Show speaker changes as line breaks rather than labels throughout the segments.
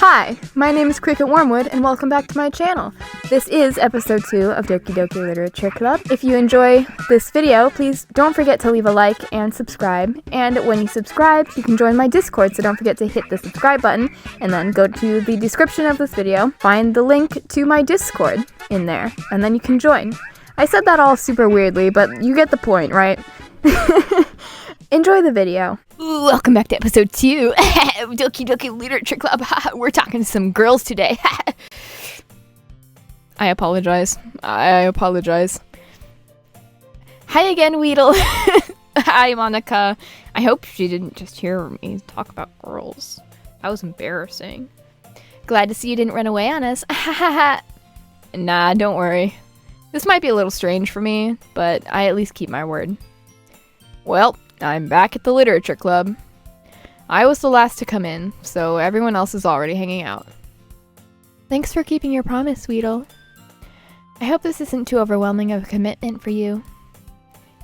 Hi, my name is Cricket Wormwood, and welcome back to my channel. This is episode 2 of Doki Doki Literature Club. If you enjoy this video, please don't forget to leave a like and subscribe. And when you subscribe, you can join my Discord, so don't forget to hit the subscribe button, and then go to the description of this video, find the link to my Discord in there, and then you can join. I said that all super weirdly, but you get the point, right? Enjoy the video.
Welcome back to episode 2 Doki Doki Literature Club. We're talking to some girls today. I apologize. Hi again, Weedle. Hi, Monica. I hope she didn't just hear me talk about girls. That was embarrassing. Glad to see you didn't run away on us. Nah, don't worry. This might be a little strange for me, but I at least keep my word. Well, I'm back at the literature club. I was the last to come in, so everyone else is already hanging out.
Thanks for keeping your promise, Weedle. I hope this isn't too overwhelming of a commitment for you,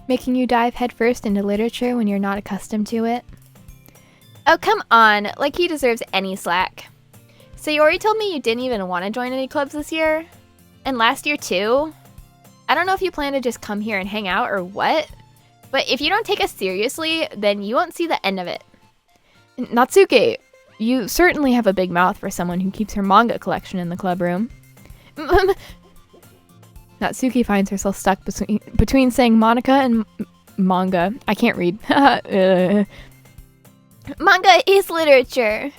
making you dive headfirst into literature when you're not accustomed to it.
Oh, come on, like he deserves any slack. Sayori told me you didn't even want to join any clubs this year, and last year too. I don't know if you plan to just come here and hang out or what, but if you don't take us seriously, then you won't see the end of it.
Natsuki, you certainly have a big mouth for someone who keeps her manga collection in the club room. Natsuki finds herself stuck between saying Monica and manga. I can't read.
Manga is literature.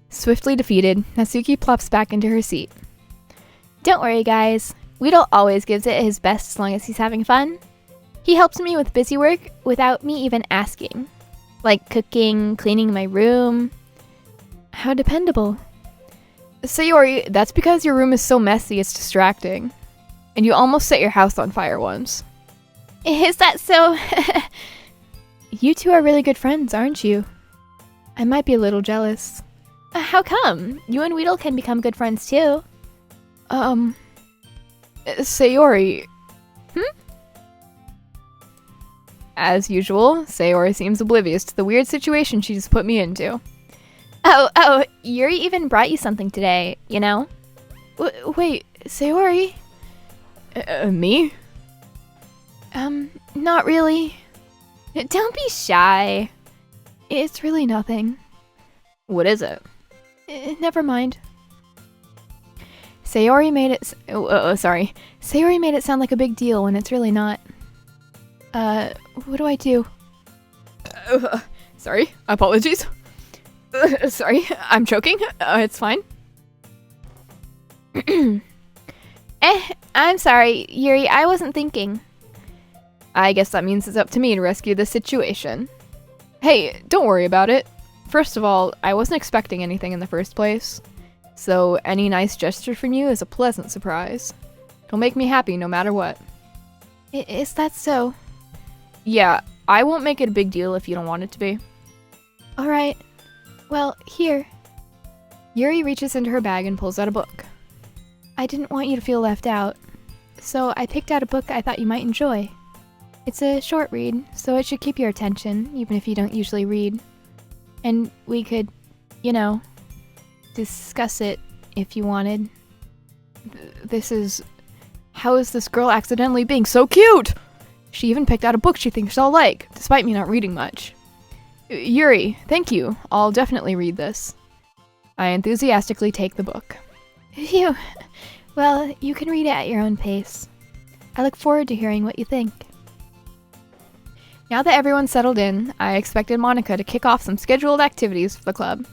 Swiftly defeated, Natsuki plops back into her seat.
Don't worry, guys. Weedle always gives it his best as long as he's having fun. He helps me with busy work without me even asking. Like cooking, cleaning my room.
How dependable. Sayori, that's because your room is so messy it's distracting. And you almost set your house on fire once.
Is that so?
You two are really good friends, aren't you? I might be a little jealous.
How come? You and Weedle can become good friends too.
Sayori. As usual, Sayori seems oblivious to the weird situation she just put me into.
Oh, Yuri even brought you something today, you know?
Wait, Sayori? Me?
Not really. Don't be shy.
It's really nothing.
What is it?
Never mind. Sayori made it... Sayori made it sound like a big deal when it's really not. What do I do?
Sorry, apologies. Sorry, I'm choking. It's fine. I'm sorry, Yuri, I wasn't thinking.
I guess that means it's up to me to rescue this situation. Hey, don't worry about it. First of all, I wasn't expecting anything in the first place. So any nice gesture from you is a pleasant surprise. It'll make me happy no matter what.
Is that so?
Yeah, I won't make it a big deal if you don't want it to be.
Alright. Well, here.
Yuri reaches into her bag and pulls out a book.
I didn't want you to feel left out, so I picked out a book I thought you might enjoy. It's a short read, so it should keep your attention, even if you don't usually read. And we could, you know, discuss it if you wanted.
How is this girl accidentally being so cute? She even picked out a book she thinks I'll like, despite me not reading much. Yuri, thank you. I'll definitely read this. I enthusiastically take the book.
Phew. Well, you can read it at your own pace. I look forward to hearing what you think.
Now that everyone's settled in, I expected Monica to kick off some scheduled activities for the club.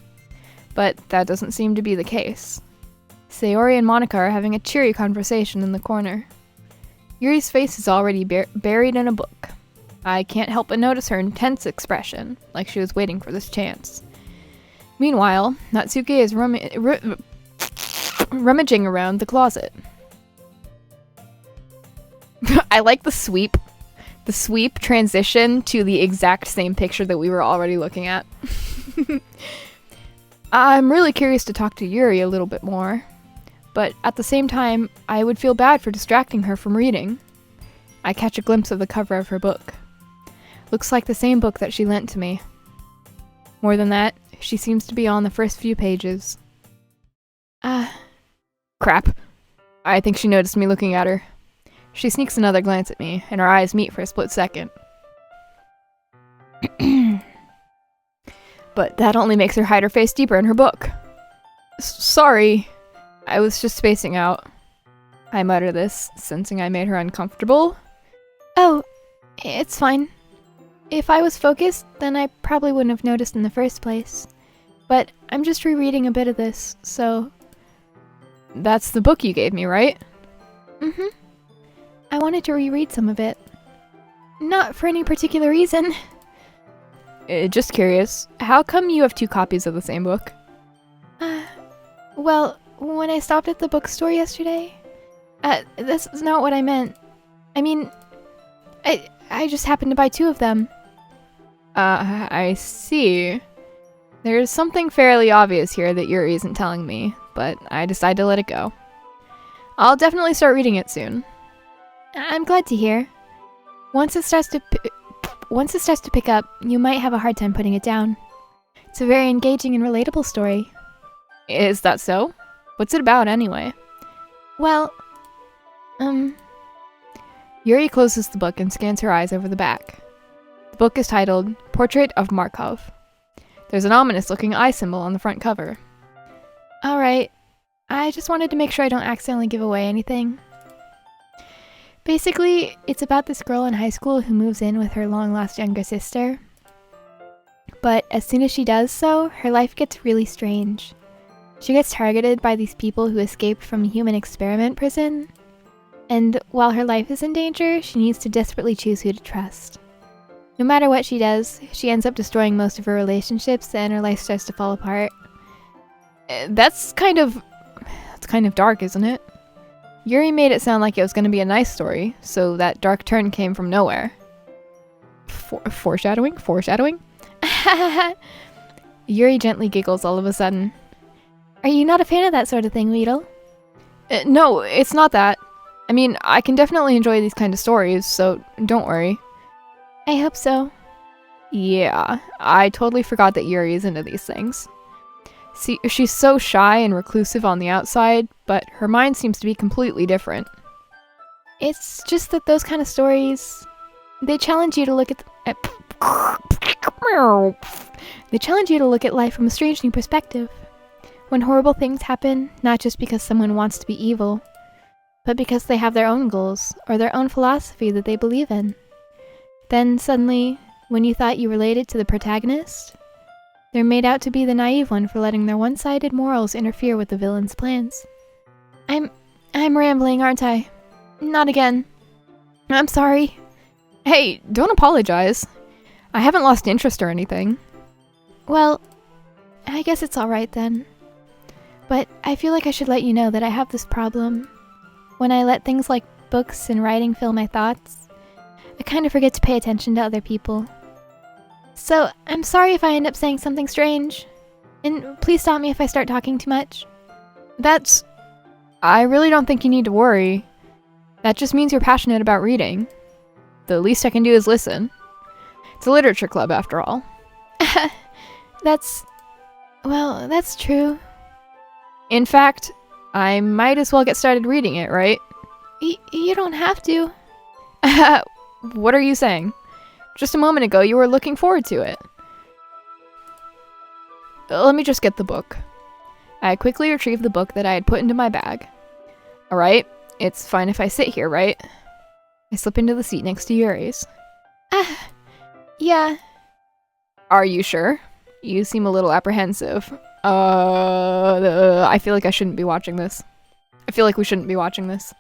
But that doesn't seem to be the case. Sayori and Monica are having a cheery conversation in the corner. Yuri's face is already buried in a book. I can't help but notice her intense expression, like she was waiting for this chance. Meanwhile, Natsuki is rummaging around the closet. I like the sweep transition to the exact same picture that we were already looking at. I'm really curious to talk to Yuri a little bit more, but at the same time, I would feel bad for distracting her from reading. I catch a glimpse of the cover of her book. Looks like the same book that she lent to me. More than that, she seems to be on the first few pages.
Crap. I think she noticed me looking at her. She sneaks another glance at me, and our eyes meet for a split second. But that only makes her hide her face deeper in her book. Sorry. I was just spacing out. I mutter this, sensing I made her uncomfortable.
Oh, it's fine. If I was focused, then I probably wouldn't have noticed in the first place. But I'm just rereading a bit of this, so...
That's the book you gave me, right?
Mm-hmm. I wanted to reread some of it. Not for any particular reason.
Just curious, how come you have 2 copies of the same book?
Well, when I stopped at the bookstore yesterday... this is not what I meant. I mean... I just happened to buy 2 of them.
I see. There's something fairly obvious here that Yuri isn't telling me, but I decide to let it go. I'll definitely start reading it soon.
I'm glad to hear. Once it starts to pick up, you might have a hard time putting it down. It's a very engaging and relatable story.
Is that so? What's it about, anyway?
Well,
Yuri closes the book and scans her eyes over the back. The book is titled Portrait of Markov. There's an ominous-looking eye symbol on the front cover.
Alright. I just wanted to make sure I don't accidentally give away anything. Basically, it's about this girl in high school who moves in with her long-lost younger sister. But as soon as she does so, her life gets really strange. She gets targeted by these people who escaped from a human experiment prison. And while her life is in danger, she needs to desperately choose who to trust. No matter what she does, she ends up destroying most of her relationships and her life starts to fall apart.
That's kind of dark, isn't it? Yuri made it sound like it was going to be a nice story, so that dark turn came from nowhere. Foreshadowing?
Yuri gently giggles all of a sudden. Are you not a fan of that sort of thing, Weedle?
No, it's not that. I mean, I can definitely enjoy these kind of stories, so don't worry.
I hope so.
Yeah, I totally forgot that Yuri is into these things. See, she's so shy and reclusive on the outside, but her mind seems to be completely different.
It's just that those kind of stories, they challenge you to look at life from a strange new perspective. When horrible things happen, not just because someone wants to be evil, but because they have their own goals or their own philosophy that they believe in. Then suddenly, when you thought you related to the protagonist, they're made out to be the naive one for letting their one-sided morals interfere with the villain's plans. I'm rambling, aren't I? Not again. I'm sorry.
Hey, don't apologize. I haven't lost interest or anything.
Well, I guess it's alright then. But I feel like I should let you know that I have this problem. When I let things like books and writing fill my thoughts, I kind of forget to pay attention to other people. So, I'm sorry if I end up saying something strange. And please stop me if I start talking too much.
I really don't think you need to worry. That just means you're passionate about reading. The least I can do is listen. It's a literature club, after all.
That's true.
In fact, I might as well get started reading it, right?
You don't have to.
What are you saying? Just a moment ago, you were looking forward to it. Let me just get the book. I quickly retrieved the book that I had put into my bag. Alright, it's fine if I sit here, right? I slip into the seat next to Yuri's.
Yeah.
Are you sure? You seem a little apprehensive. I feel like I shouldn't be watching this. I feel like we shouldn't be watching this.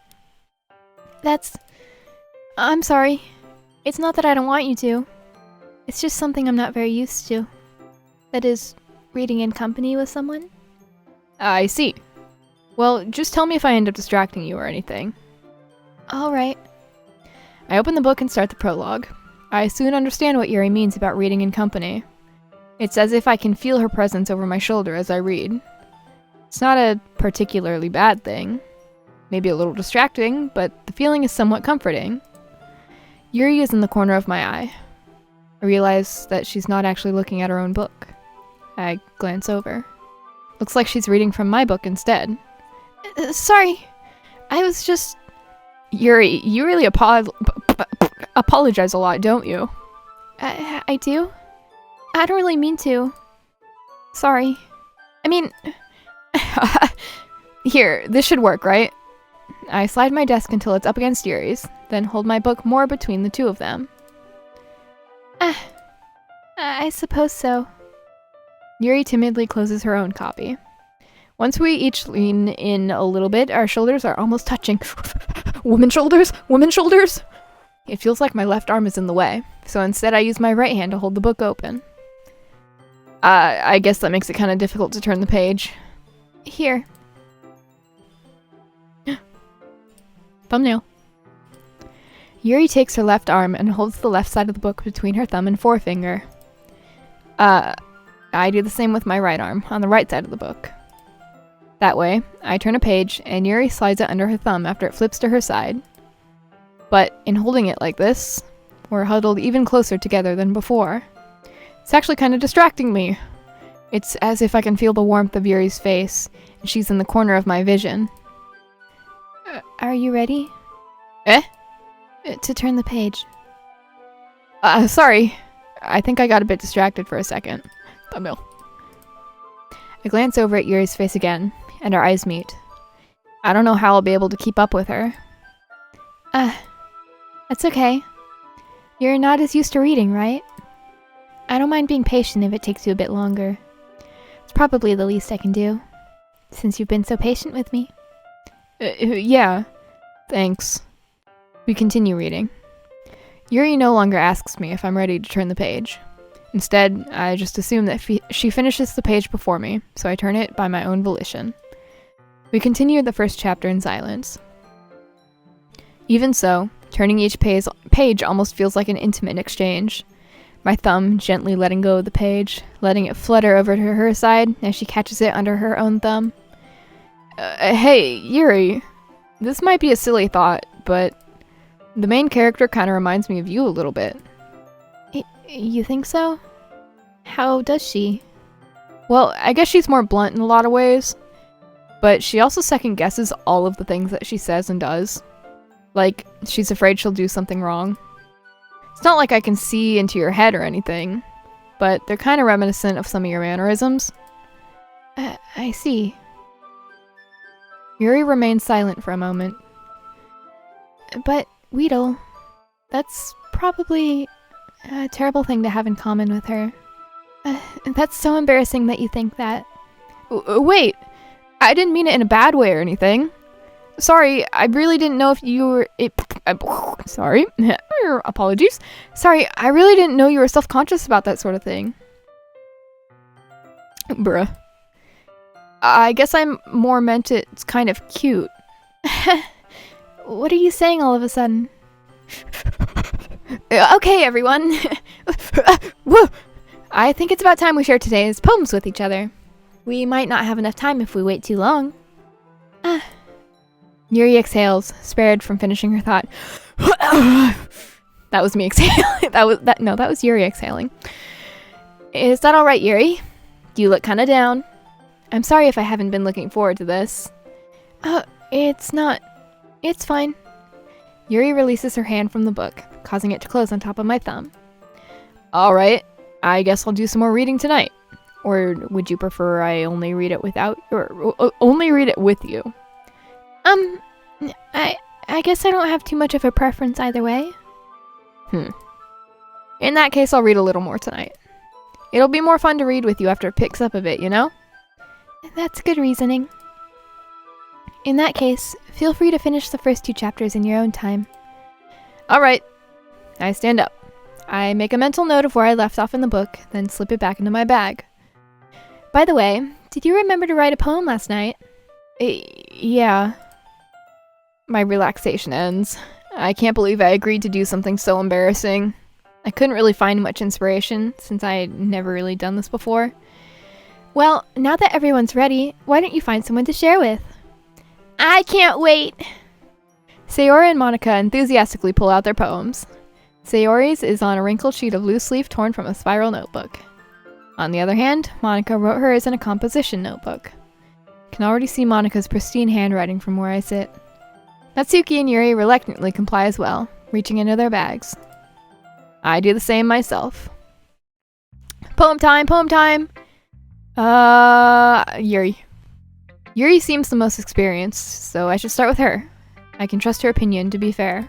I'm sorry. It's not that I don't want you to. It's just something I'm not very used to. That is, reading in company with someone.
I see. Well, just tell me if I end up distracting you or anything.
Alright.
I open the book and start the prologue. I soon understand what Yuri means about reading in company. It's as if I can feel her presence over my shoulder as I read. It's not a particularly bad thing. Maybe a little distracting, but the feeling is somewhat comforting. Yuri is in the corner of my eye. I realize that she's not actually looking at her own book. I glance over. Looks like she's reading from my book instead. Sorry. I was just... Yuri, you really apologize a lot, don't you? I do? I don't really mean to. Sorry. I mean... Here, this should work, right? I slide my desk until it's up against Yuri's, then hold my book more between the two of them. I suppose so. Yuri timidly closes her own copy. Once we each lean in a little bit, our shoulders are almost touching. Woman shoulders? Woman shoulders? It feels like my left arm is in the way, so instead I use my right hand to hold the book open. I guess that makes it kind of difficult to turn the page. Here. Thumbnail. Yuri takes her left arm and holds the left side of the book between her thumb and forefinger. I do the same with my right arm, on the right side of the book. That way, I turn a page, and Yuri slides it under her thumb after it flips to her side. But in holding it like this, we're huddled even closer together than before. It's actually kind of distracting me. It's as if I can feel the warmth of Yuri's face, and she's in the corner of my vision. Are you ready? To turn the page. Sorry. I think I got a bit distracted for a second. Thumbnail. I glance over at Yuri's face again, and our eyes meet. I don't know how I'll be able to keep up with her. That's okay. You're not as used to reading, right? I don't mind being patient if it takes you a bit longer. It's probably the least I can do, since you've been so patient with me. Yeah. Thanks. We continue reading. Yuri no longer asks me if I'm ready to turn the page. Instead, I just assume that she finishes the page before me, so I turn it by my own volition. We continue the first chapter in silence. Even so, turning each page almost feels like an intimate exchange. My thumb gently letting go of the page, letting it flutter over to her side as she catches it under her own thumb. Hey, Yuri, this might be a silly thought, but the main character kind of reminds me of you a little bit. You think so? How does she? Well, I guess she's more blunt in a lot of ways, but she also second guesses all of the things that she says and does. Like, she's afraid she'll do something wrong. It's not like I can see into your head or anything, but they're kind of reminiscent of some of your mannerisms. I see. Yuri remains silent for a moment. But, Weedle, that's probably a terrible thing to have in common with her. That's so embarrassing that you think that. Wait! I didn't mean it in a bad way or anything. Sorry, I really didn't know if you were... Sorry. Apologies. Sorry, I really didn't know you were self-conscious about that sort of thing. Bruh. I guess I'm more meant it's kind of cute. What are you saying all of a sudden? Okay, everyone. Woo! I think it's about time we share today's poems with each other. We might not have enough time if we wait too long. Yuri exhales, spared from finishing her thought. That was me exhaling. That was Yuri exhaling. Is that all right, Yuri? You look kind of down. I'm sorry if I haven't been looking forward to this. It's not. It's fine. Yuri releases her hand from the book, causing it to close on top of my thumb. All right. I guess I'll do some more reading tonight. Or would you prefer I only read it without, or only read it with you?
I guess I don't have too much of a preference either way.
In that case, I'll read a little more tonight. It'll be more fun to read with you after it picks up a bit, you know?
That's good reasoning. In that case, feel free to finish the first 2 chapters in your own time.
Alright. I stand up. I make a mental note of where I left off in the book, then slip it back into my bag.
By the way, did you remember to write a poem last night?
Yeah. My relaxation ends. I can't believe I agreed to do something so embarrassing. I couldn't really find much inspiration, since I had never really done this before.
Well, now that everyone's ready, why don't you find someone to share with? I can't wait!
Sayori and Monica enthusiastically pull out their poems. Sayori's is on a wrinkled sheet of loose leaf torn from a spiral notebook. On the other hand, Monica wrote hers in a composition notebook. Can already see Monica's pristine handwriting from where I sit. Natsuki and Yuri reluctantly comply as well, reaching into their bags. I do the same myself. Poem time, poem time! Yuri. Yuri seems the most experienced, so I should start with her. I can trust her opinion to be fair.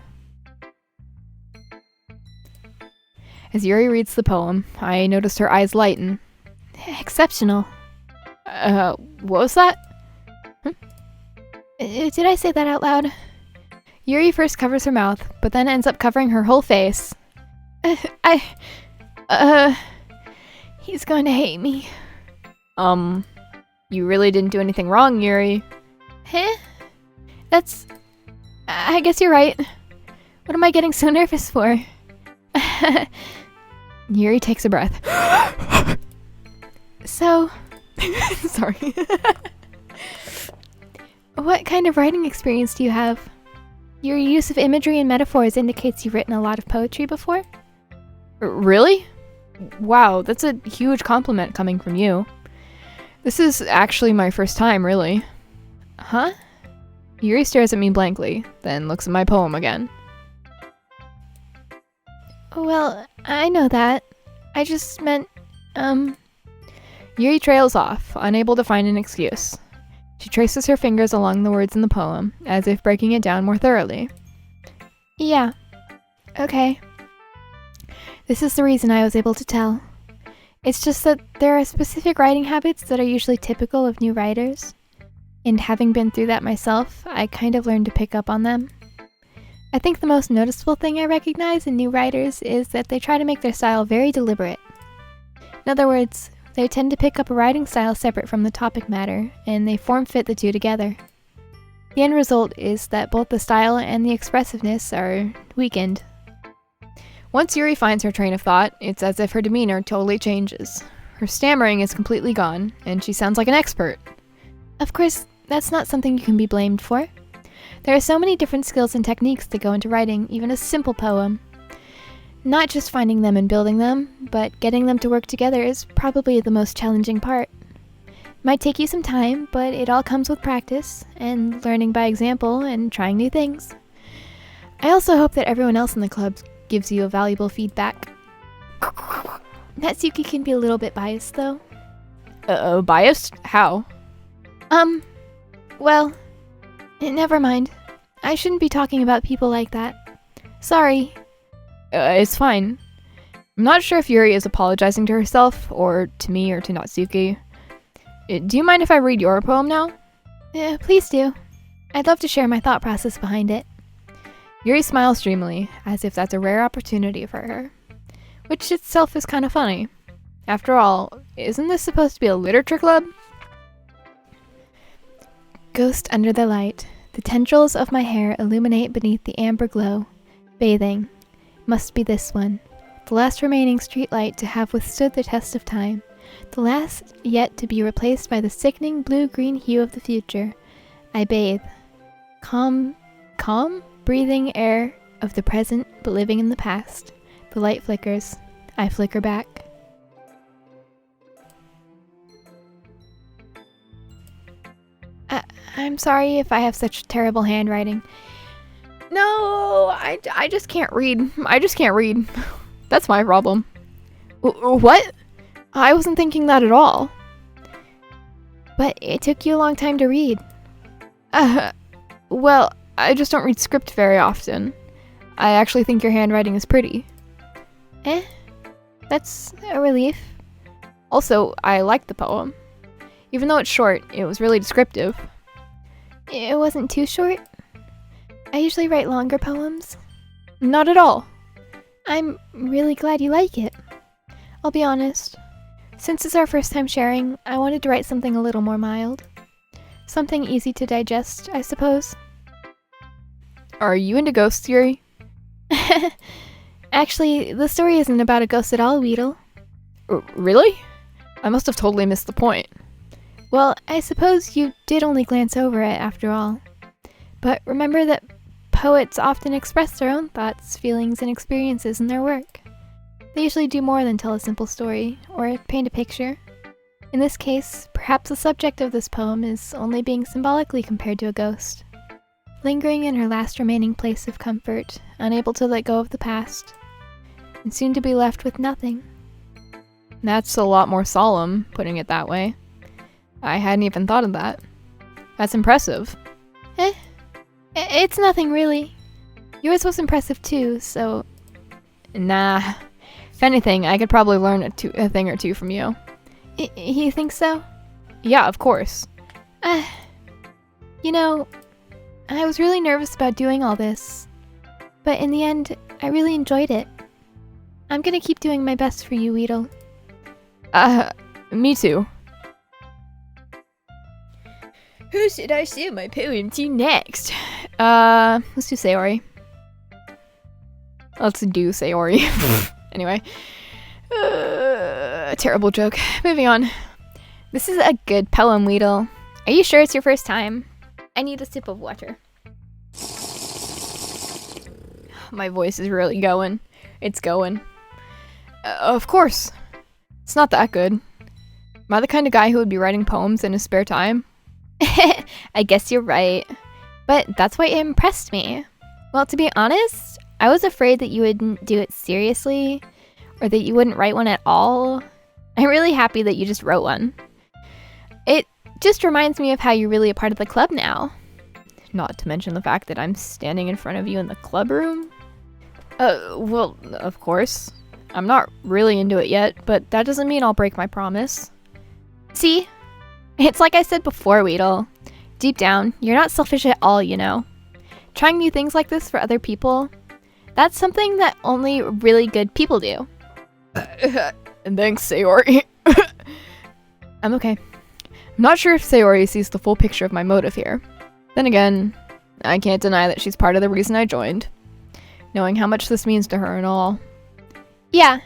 As Yuri reads the poem, I noticed her eyes lighten. Exceptional. What was that?
Did I say that out loud?
Yuri first covers her mouth, but then ends up covering her whole face.
He's going to hate me.
You really didn't do anything wrong, Yuri.
Huh? I guess you're right. What am I getting so nervous for?
Yuri takes a breath.
So...
Sorry.
What kind of writing experience do you have? Your use of imagery and metaphors indicates you've written a lot of poetry before?
Really? Wow, that's a huge compliment coming from you. This is actually my first time, really.
Huh?
Yuri stares at me blankly, then looks at my poem again.
Well, I know that. I just meant,
Yuri trails off, unable to find an excuse. She traces her fingers along the words in the poem, as if breaking it down more thoroughly.
Yeah. Okay. This is the reason I was able to tell. It's just that there are specific writing habits that are usually typical of new writers. And having been through that myself, I kind of learned to pick up on them. I think the most noticeable thing I recognize in new writers is that they try to make their style very deliberate. In other words, they tend to pick up a writing style separate from the topic matter, and they form-fit the two together. The end result is that both the style and the expressiveness are weakened.
Once Yuri finds her train of thought, it's as if her demeanor totally changes. Her stammering is completely gone, and she sounds like an expert.
Of course, that's not something you can be blamed for. There are so many different skills and techniques that go into writing even a simple poem. Not just finding them and building them, but getting them to work together is probably the most challenging part. It might take you some time, but it all comes with practice, and learning by example, and trying new things. I also hope that everyone else in the club gives you a valuable feedback. Natsuki can be a little bit biased, though.
Biased? How?
Well, never mind. I shouldn't be talking about people like that. Sorry.
It's fine. I'm not sure if Yuri is apologizing to herself, or to me, or to Natsuki. Do you mind if I read your poem now?
Please do. I'd love to share my thought process behind it.
Yuri smiles dreamily, as if that's a rare opportunity for her. Which itself is kind of funny. After all, isn't this supposed to be a literature club?
Ghost under the light. The tendrils of my hair illuminate beneath the amber glow. Bathing. Must be this one. The last remaining streetlight to have withstood the test of time. The last yet to be replaced by the sickening blue-green hue of the future. I bathe. Calm, breathing air of the present, but living in the past. The light flickers. I flicker back. I'm sorry if I have such terrible handwriting.
No, I just can't read. I just can't read. That's my problem. What? I wasn't thinking that at all.
But it took you a long time to read.
Well, I just don't read script very often. I actually think your handwriting is pretty.
That's a relief.
Also, I liked the poem. Even though it's short, it was really descriptive.
It wasn't too short? I usually write longer poems.
Not at all.
I'm really glad you like it. I'll be honest. Since it's our first time sharing, I wanted to write something a little more mild. Something easy to digest, I suppose.
Are you into ghosts, Yuri?
Actually, the story isn't about a ghost at all, Weedle.
Really? I must have totally missed the point.
Well, I suppose you did only glance over it after all. But remember that poets often express their own thoughts, feelings, and experiences in their work.
They usually do more than tell a simple story, or paint a picture. In this case, perhaps the subject of this poem is only being symbolically compared to a ghost, lingering in her last remaining place of comfort, unable to let go of the past, and soon to be left with nothing.
That's a lot more solemn, putting it that way. I hadn't even thought of that. That's impressive.
It's nothing really. Yours was impressive too, so...
Nah. If anything, I could probably learn a thing or two from you.
You think so?
Yeah, of course.
You know, I was really nervous about doing all this, but in the end, I really enjoyed it. I'm gonna keep doing my best for you, Weedle.
Me too.
Who should I show my poem to next?
Let's do Sayori. Let's do Sayori. Anyway. Terrible joke. Moving on.
This is a good poem, Weedle. Are you sure it's your first time? I need a sip of water.
My voice is really going. It's going. Of course. It's not that good. Am I the kind of guy who would be writing poems in his spare time?
I guess you're right. But that's why it impressed me. Well, to be honest, I was afraid that you wouldn't do it seriously, or that you wouldn't write one at all. I'm really happy that you just wrote one. It just reminds me of how you're really a part of the club now.
Not to mention the fact that I'm standing in front of you in the club room. Well, of course. I'm not really into it yet, but that doesn't mean I'll break my promise.
See? It's like I said before, Weedle. Deep down, you're not selfish at all, you know. Trying new things like this for other people, that's something that only really good people do.
And thanks, Sayori. I'm okay. I'm not sure if Sayori sees the full picture of my motive here. Then again, I can't deny that she's part of the reason I joined. Knowing how much this means to her and all.
Yeah.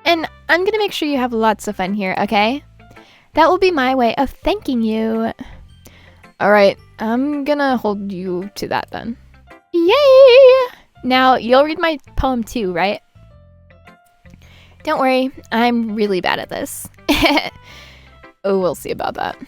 And I'm gonna make sure you have lots of fun here, okay? That will be my way of thanking you.
Alright, I'm gonna hold you to that then.
Yay! Now, you'll read my poem too, right? Don't worry, I'm really bad at this.
Oh, we'll see about that.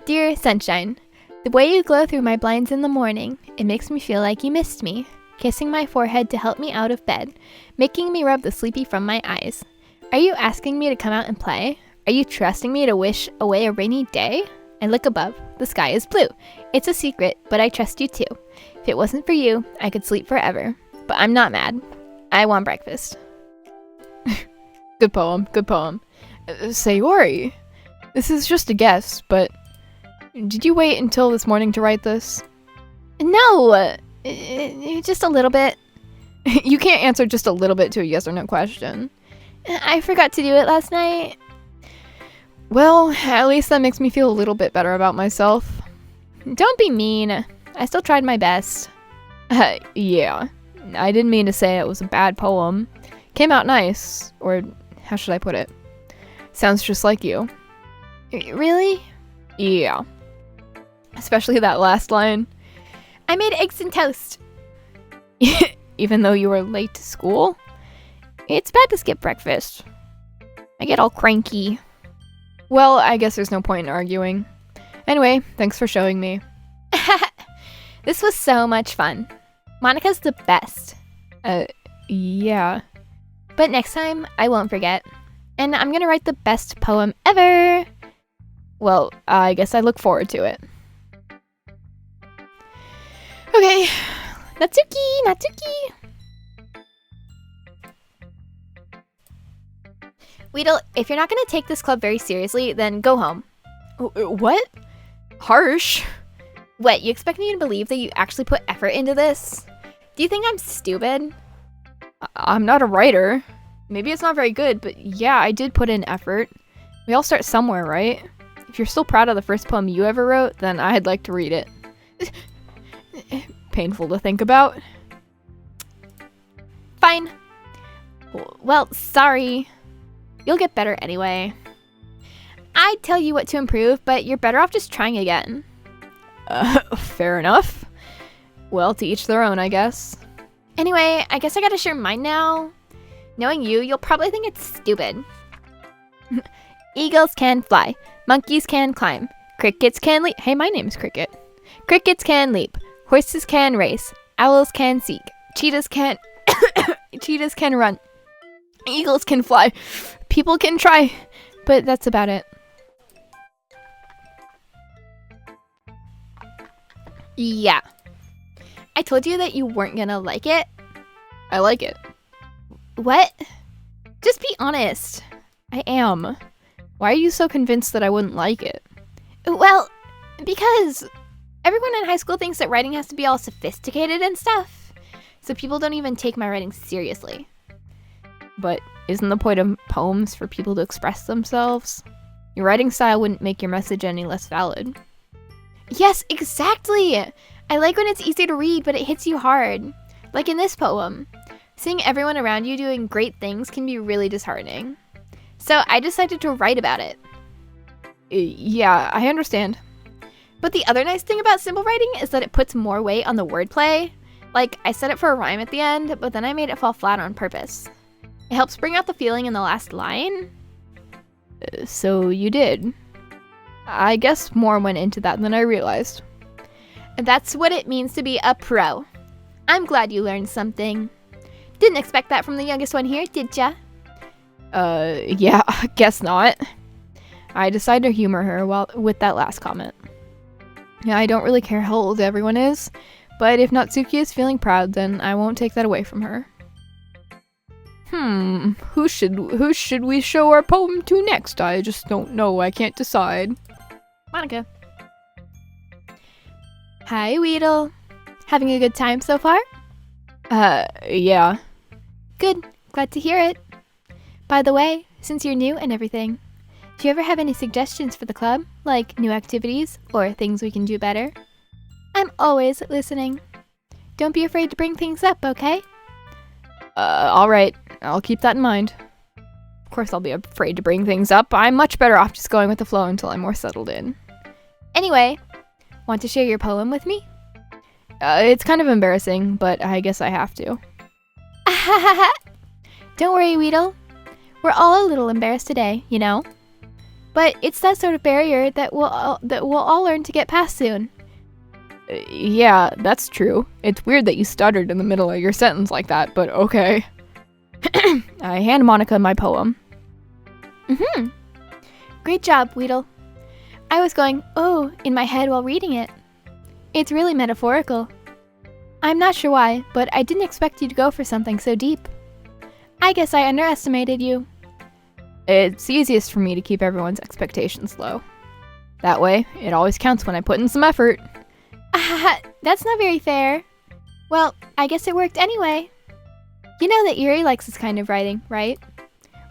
Dear Sunshine, the way you glow through my blinds in the morning, it makes me feel like you missed me. Kissing my forehead to help me out of bed, making me rub the sleepy from my eyes. Are you asking me to come out and play? Are you trusting me to wish away a rainy day? I look above. The sky is blue. It's a secret, but I trust you too. If it wasn't for you, I could sleep forever. But I'm not mad. I want breakfast.
Good poem, good poem. Sayori, this is just a guess, but did you wait until this morning to write this?
No! Just a little bit.
You can't answer just a little bit to a yes or no question.
I forgot to do it last night.
Well, at least that makes me feel a little bit better about myself.
Don't be mean. I still tried my best.
Yeah. I didn't mean to say it was a bad poem. Came out nice. Or, how should I put it? Sounds just like you.
Really?
Yeah. Especially that last line.
I made eggs and toast.
Even though you were late to school?
It's bad to skip breakfast. I get all cranky.
Well, I guess there's no point in arguing. Anyway, thanks for showing me.
This was so much fun. Monica's the best.
Yeah.
But next time, I won't forget. And I'm gonna write the best poem ever.
Well, I guess I look forward to it. Okay.
Natsuki, Natsuki. Weedle, if you're not gonna take this club very seriously, then go home.
What? Harsh.
What, you expect me to believe that you actually put effort into this? Do you think I'm stupid?
I'm not a writer. Maybe it's not very good, but yeah, I did put in effort. We all start somewhere, right? If you're still proud of the first poem you ever wrote, then I'd like to read it. Painful to think about.
Fine. Well, sorry. You'll get better anyway. I'd tell you what to improve, but you're better off just trying again.
Fair enough. Well, to each their own, I guess.
Anyway, I guess I gotta share mine now. Knowing you, you'll probably think it's stupid. Eagles can fly. Monkeys can climb. Crickets can leap. Hey, my name's Cricket. Crickets can leap. Horses can race. Owls can seek. Cheetahs can... Cheetahs can run. Eagles can fly. People can try. But that's about it. Yeah. I told you that you weren't gonna like it. I like it. What? Just be honest. I am. Why are you so convinced that I wouldn't like it? Well, because everyone in high school thinks that writing has to be all sophisticated and stuff. So people don't even take my writing seriously. But isn't the point of poems for people to express themselves? Your writing style wouldn't make your message any less valid. Yes, exactly! I like when it's easy to read, but it hits you hard. Like in this poem. Seeing everyone around you doing great things can be really disheartening. So I decided to write about it. Yeah, I understand. But the other nice thing about simple writing is that it puts more weight on the wordplay. Like, I set it for a rhyme at the end, but then I made it fall flat on purpose. It helps bring out the feeling in the last line. So you did. I guess more went into that than I realized. That's what it means to be a pro. I'm glad you learned something. Didn't expect that from the youngest one here, did ya? Yeah, guess not. I decided to humor her with that last comment. Yeah, I don't really care how old everyone is, but if Natsuki is feeling proud, then I won't take that away from her. Who should we show our poem to next? I just don't know. I can't decide. Monica. Hi, Weedle. Having a good time so far? Yeah. Good. Glad to hear it. By the way, since you're new and everything, do you ever have any suggestions for the club? Like new activities or things we can do better? I'm always listening. Don't be afraid to bring things up, okay? Alright. I'll keep that in mind. Of course I'll be afraid to bring things up. I'm much better off just going with the flow until I'm more settled in. Anyway, want to share your poem with me? It's kind of embarrassing, but I guess I have to. Don't worry, Weedle. We're all a little embarrassed today, you know? But it's that sort of barrier that we'll all learn to get past soon. Yeah, that's true. It's weird that you stuttered in the middle of your sentence like that, but okay. I hand Monica my poem. Great job, Weedle. I was going, oh, in my head while reading it. It's really metaphorical. I'm not sure why, but I didn't expect you to go for something so deep. I guess I underestimated you. It's easiest for me to keep everyone's expectations low. That way, it always counts when I put in some effort. That's not very fair. Well, I guess it worked anyway. You know that Yuri likes this kind of writing, right?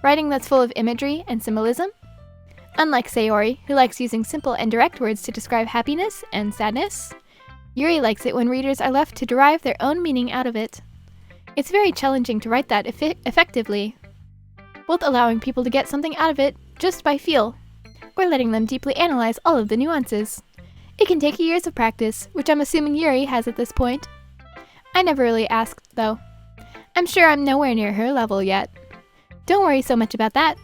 Writing that's full of imagery and symbolism? Unlike Sayori, who likes using simple and direct words to describe happiness and sadness, Yuri likes it when readers are left to derive their own meaning out of it. It's very challenging to write that effectively, both allowing people to get something out of it just by feel, or letting them deeply analyze all of the nuances. It can take years of practice, which I'm assuming Yuri has at this point. I never really asked, though. I'm sure I'm nowhere near her level yet. Don't worry so much about that.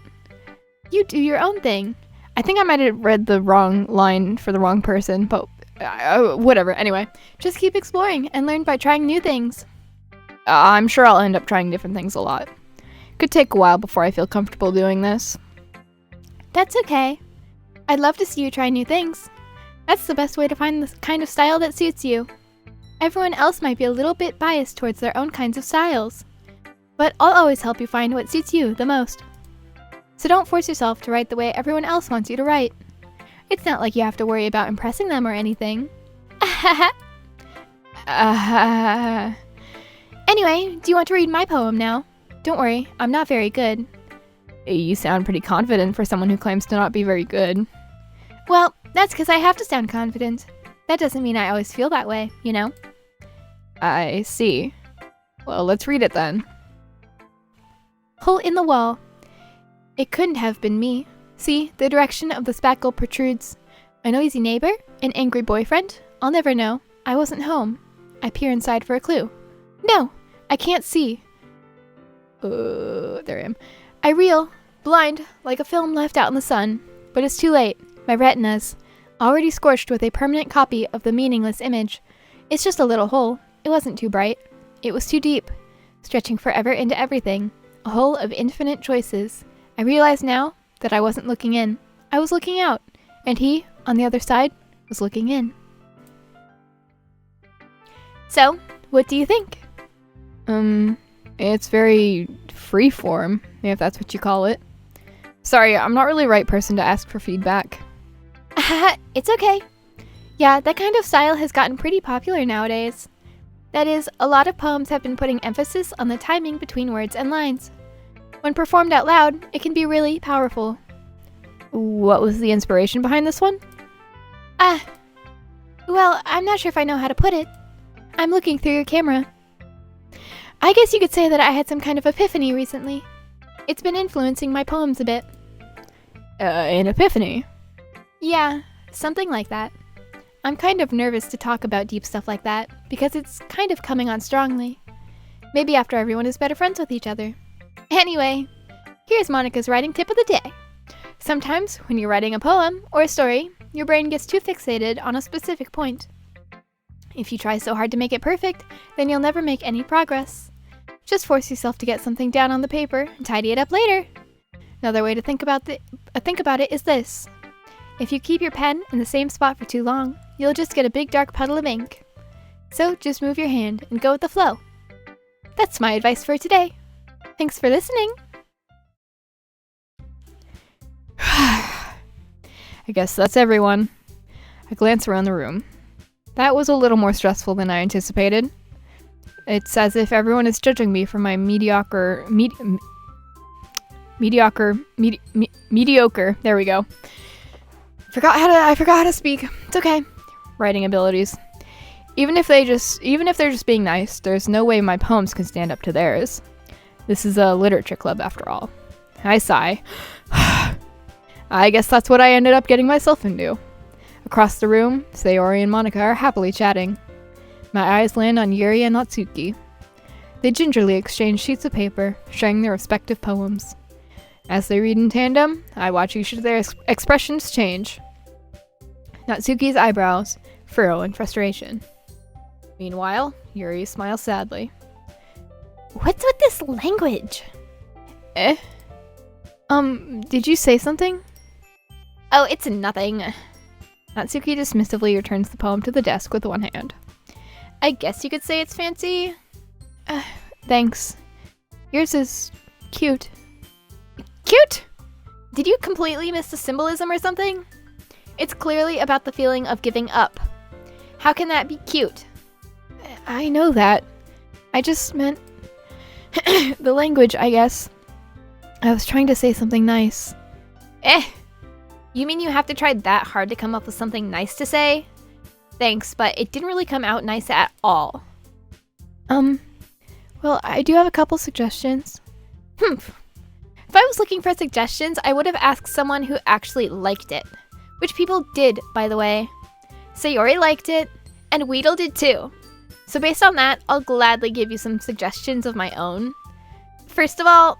You do your own thing. I think I might have read the wrong line for the wrong person, but whatever. Anyway, just keep exploring and learn by trying new things. I'm sure I'll end up trying different things a lot. Could take a while before I feel comfortable doing this. That's okay. I'd love to see you try new things. That's the best way to find the kind of style that suits you. Everyone else might be a little bit biased towards their own kinds of styles, but I'll always help you find what suits you the most. So don't force yourself to write the way everyone else wants you to write. It's not like you have to worry about impressing them or anything. Anyway, do you want to read my poem now? Don't worry, I'm not very good. You sound pretty confident for someone who claims to not be very good. Well, that's because I have to sound confident. That doesn't mean I always feel that way, you know? I see. Well, let's read it then. Hole in the wall. It couldn't have been me. See, the direction of the spackle protrudes. A noisy neighbor? An angry boyfriend? I'll never know. I wasn't home. I peer inside for a clue. No, I can't see. There I am. I reel, blind, like a film left out in the sun. But it's too late. My retinas, already scorched with a permanent copy of the meaningless image. It's just a little hole. It wasn't too bright. It was too deep, stretching forever into everything. A hole of infinite choices. I realize now that I wasn't looking in. I was looking out. And he, on the other side, was looking in. So, what do you think?
It's very freeform, if that's what you call it. Sorry, I'm not really the right person to ask for feedback.
It's okay. Yeah, that kind of style has gotten pretty popular nowadays. That is, a lot of poems have been putting emphasis on the timing between words and lines. When performed out loud, it can be really powerful.
What was the inspiration behind this one?
Well, I'm not sure if I know how to put it. I'm looking through your camera. I guess you could say that I had some kind of epiphany recently. It's been influencing my poems a bit.
An epiphany?
Yeah, something like that. I'm kind of nervous to talk about deep stuff like that, because it's kind of coming on strongly. Maybe after everyone is better friends with each other. Anyway, here's Monica's writing tip of the day. Sometimes, when you're writing a poem or a story, your brain gets too fixated on a specific point. If you try so hard to make it perfect, then you'll never make any progress. Just force yourself to get something down on the paper and tidy it up later. Another way to think about it is this. If you keep your pen in the same spot for too long, you'll just get a big dark puddle of ink. So just move your hand and go with the flow. That's my advice for today. Thanks for listening.
I guess that's everyone. I glance around the room. That was a little more stressful than I anticipated. It's as if everyone is judging me for my mediocre, there we go. I forgot how to speak. It's okay. Writing abilities. Even if they're just being nice, there's no way my poems can stand up to theirs. This is a literature club after all. I sigh. I guess that's what I ended up getting myself into. Across the room, Sayori and Monica are happily chatting. My eyes land on Yuri and Natsuki. They gingerly exchange sheets of paper, sharing their respective poems. As they read in tandem, I watch each of their expressions change. Natsuki's eyebrows furrow in frustration. Meanwhile, Yuri smiles sadly.
What's with this language?
Did you say something?
Oh, it's nothing.
Natsuki dismissively returns the poem to the desk with one hand.
I guess you could say it's fancy.
Thanks. Yours is cute.
Cute? Did you completely miss the symbolism or something? It's clearly about the feeling of giving up. How can that be cute?
I know that. I just meant the language, I guess. I was trying to say something nice.
You mean you have to try that hard to come up with something nice to say? Thanks, but it didn't really come out nice at all.
Well, I do have a couple suggestions.
If I was looking for suggestions, I would have asked someone who actually liked it. Which people did, by the way. Sayori liked it, and Weedle did too. So based on that, I'll gladly give you some suggestions of my own. First of all,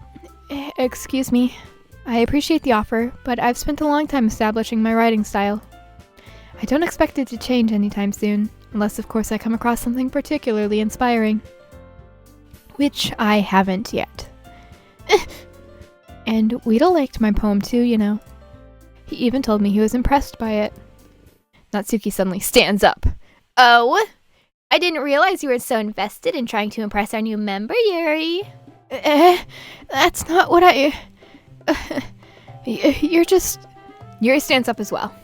excuse me. I appreciate the offer, but I've spent a long time establishing my writing style. I don't expect it to change anytime soon, unless of course I come across something particularly inspiring. Which I haven't yet. And Weedle liked my poem too, you know. He even told me he was impressed by it.
Natsuki suddenly stands up. Oh? I didn't realize you were so invested in trying to impress our new member, Yuri.
That's not what you're just...
Yuri stands up as well.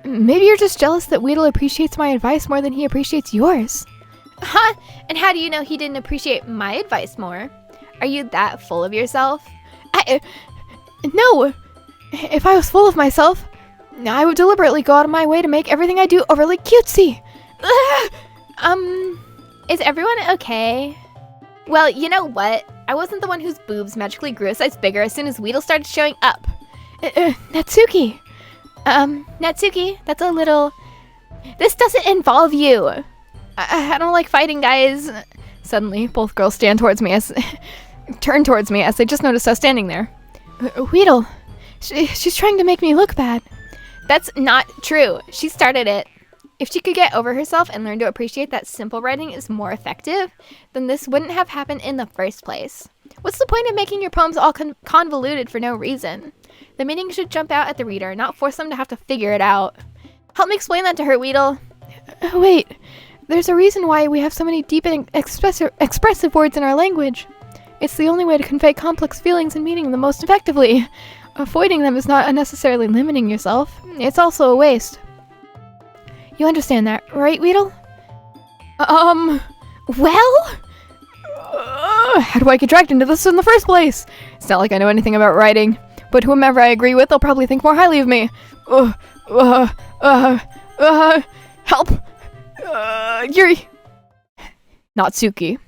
Maybe you're just jealous that Weedle appreciates my advice more than he appreciates yours.
Huh? And how do you know he didn't appreciate my advice more? Are you that full of yourself?
No! If I was full of myself, I would deliberately go out of my way to make everything I do overly cutesy.
Is everyone okay? Well, you know what? I wasn't the one whose boobs magically grew a size bigger as soon as Weedle started showing up.
Natsuki!
Natsuki, that's a little... This doesn't involve you!
I don't like fighting, guys. Suddenly, both girls stand towards me as turn towards me as they just noticed us standing there. Weedle, she's trying to make me look bad.
That's not true. She started it. If she could get over herself and learn to appreciate that simple writing is more effective, then this wouldn't have happened in the first place. What's the point of making your poems all convoluted for no reason? The meaning should jump out at the reader, not force them to have to figure it out. Help me explain that to her, Weedle.
Wait, there's a reason why we have so many deep and expressive words in our language. It's the only way to convey complex feelings and meaning the most effectively. Avoiding them is not unnecessarily limiting yourself. It's also a waste. You understand that, right, Weedle?
Well?
How do I get dragged into this in the first place? It's not like I know anything about writing, but whomever I agree with, they'll probably think more highly of me. Help! Yuri! Natsuki,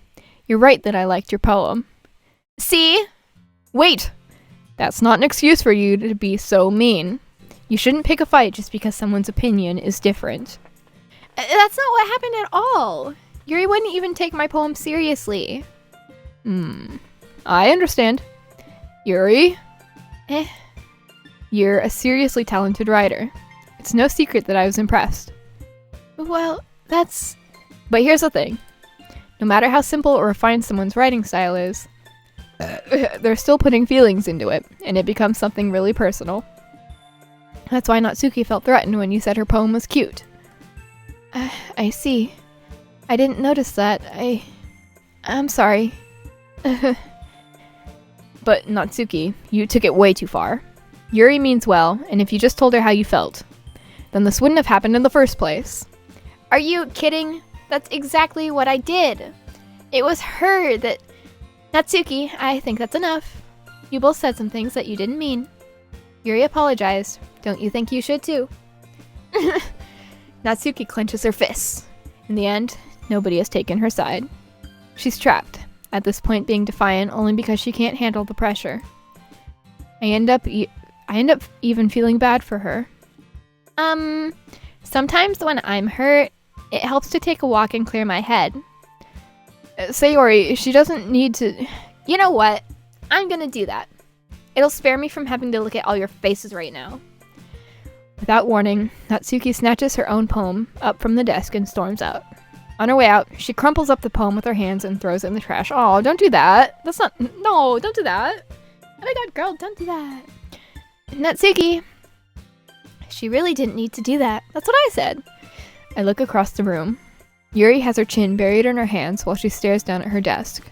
you're right that I liked your poem.
See?
Wait! That's not an excuse for you to be so mean. You shouldn't pick a fight just because someone's opinion is different.
That's not what happened at all. Yuri wouldn't even take my poem seriously.
I understand. Yuri? You're a seriously talented writer. It's no secret that I was impressed.
Well,
But here's the thing. No matter how simple or refined someone's writing style is, they're still putting feelings into it, and it becomes something really personal. That's why Natsuki felt threatened when you said her poem was cute. I see. I didn't notice that. I'm sorry. But Natsuki, you took it way too far. Yuri means well, and if you just told her how you felt, then this wouldn't have happened in the first place.
Are you kidding? That's exactly what I did. It was her that... Natsuki, I think that's enough. You both said some things that you didn't mean. Yuri apologized. Don't you think you should too?
Natsuki clenches her fists. In the end, nobody has taken her side. She's trapped, at this point being defiant only because she can't handle the pressure. I end up even feeling bad for her.
Sometimes when I'm hurt, it helps to take a walk and clear my head.
Sayori, she doesn't need to...
You know what? I'm gonna do that. It'll spare me from having to look at all your faces right now.
Without warning, Natsuki snatches her own poem up from the desk and storms out. On her way out, she crumples up the poem with her hands and throws it in the trash. Oh, don't do that. No, don't do that.
Oh my god, girl, don't do that. Natsuki. She really didn't need to do that. That's what I said.
I look across the room. Yuri has her chin buried in her hands while she stares down at her desk.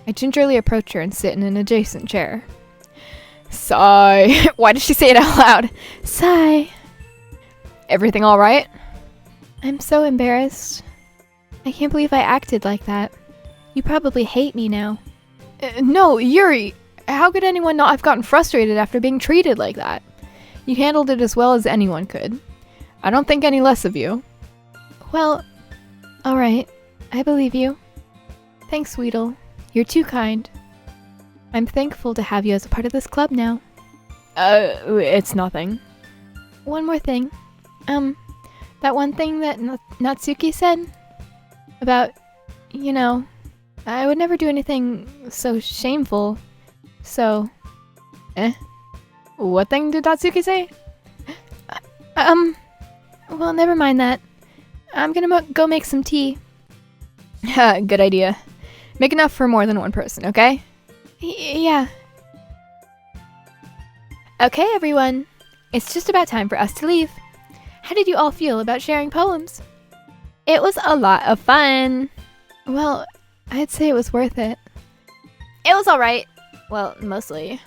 I gingerly approach her and sit in an adjacent chair. Sigh. Why did she say it out loud?
Sigh.
Everything all right?
I'm so embarrassed. I can't believe I acted like that. You probably hate me now.
No, Yuri. How could anyone not have gotten frustrated after being treated like that? You handled it as well as anyone could. I don't think any less of you.
Well, alright. I believe you. Thanks, Weedle. You're too kind. I'm thankful to have you as a part of this club now.
It's nothing.
One more thing. That one thing that Natsuki said about, you know, I would never do anything so shameful. So,
What thing did Natsuki say?
Well, never mind that. I'm gonna go make some tea.
Good idea. Make enough for more than one person, okay?
Yeah. Okay, everyone. It's just about time for us to leave. How did you all feel about sharing poems? It was a lot of fun.
Well, I'd say it was worth it.
It was alright. Well, mostly.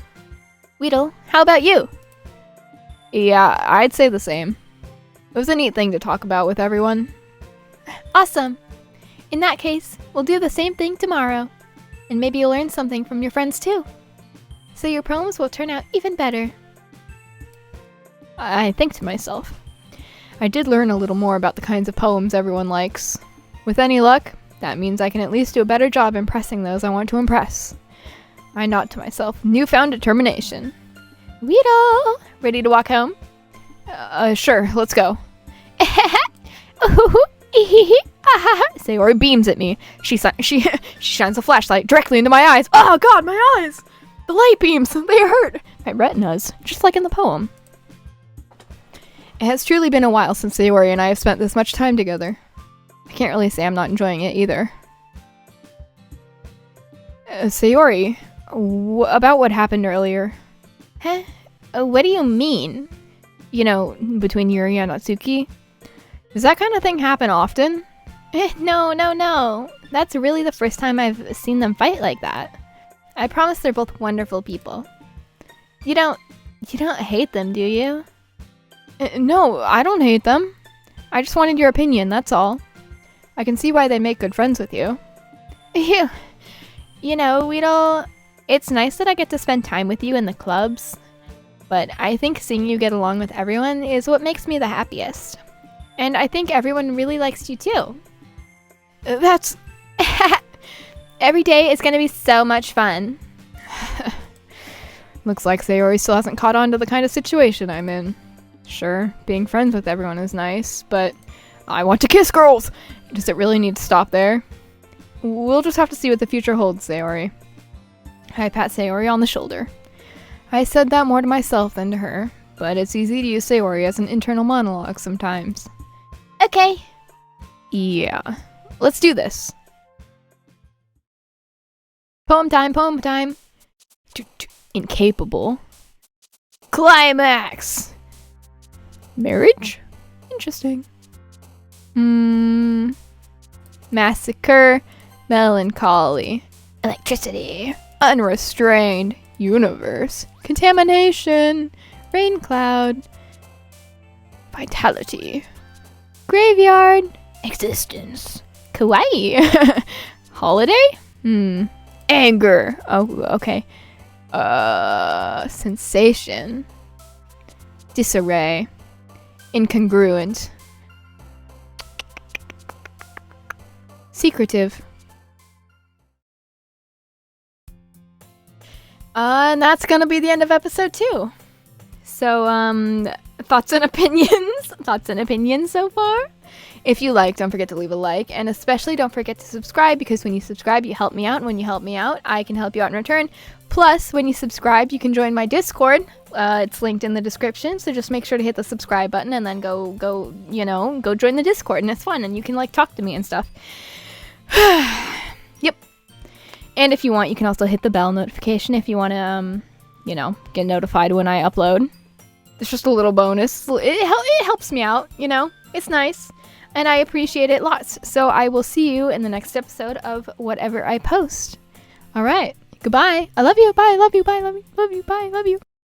Weedle, how about you?
Yeah, I'd say the same. It was a neat thing to talk about with everyone.
Awesome. In that case, we'll do the same thing tomorrow. And maybe you'll learn something from your friends too. So your poems will turn out even better.
I think to myself, I did learn a little more about the kinds of poems everyone likes. With any luck, that means I can at least do a better job impressing those I want to impress. I nod to myself, newfound determination.
Weedle! Ready to walk home?
Sure, let's go. Sayori beams at me. She shines a flashlight directly into my eyes. Oh god, my eyes! The light beams, they hurt! My retinas, just like in the poem. It has truly been a while since Sayori and I have spent this much time together. I can't really say I'm not enjoying it either. Sayori, about what happened earlier.
Huh? What do you mean?
You know, between Yuri and Natsuki? Does that kind of thing happen often?
No. That's really the first time I've seen them fight like that. I promise they're both wonderful people. You don't hate them, do you?
No, I don't hate them. I just wanted your opinion, that's all. I can see why they make good friends with you.
You know, Weedle, it's nice that I get to spend time with you in the clubs, but I think seeing you get along with everyone is what makes me the happiest. And I think everyone really likes you too.
That's...
Every day is gonna be so much fun.
Looks like Sayori still hasn't caught on to the kind of situation I'm in. Sure, being friends with everyone is nice, but I want to kiss girls! Does it really need to stop there? We'll just have to see what the future holds, Sayori. I pat Sayori on the shoulder. I said that more to myself than to her, but it's easy to use Sayori as an internal monologue sometimes.
Okay.
Yeah, let's do this. Poem time. Incapable. Climax! Marriage? Interesting. Massacre. Melancholy.
Electricity.
Unrestrained. Universe. Contamination. Rain cloud. Vitality. Graveyard.
Existence.
Kawaii. Holiday? Anger. Oh, okay. Sensation. Disarray. Incongruent. Secretive. And that's gonna be the end of episode 2. So, thoughts and opinions? Thoughts and opinions so far? If you like, don't forget to leave a like, and especially don't forget to subscribe, because when you subscribe, you help me out, and when you help me out, I can help you out in return. Plus, when you subscribe, you can join my Discord. It's linked in the description, so just make sure to hit the subscribe button, and then go join the Discord, and it's fun, and you can, talk to me and stuff. Yep. And if you want, you can also hit the bell notification if you want to, get notified when I upload. It's just a little bonus. It helps me out, It's nice. And I appreciate it lots. So I will see you in the next episode of whatever I post. All right. Goodbye. I love you. Bye. I love you. Bye. I love you. Love you. Bye. I love you.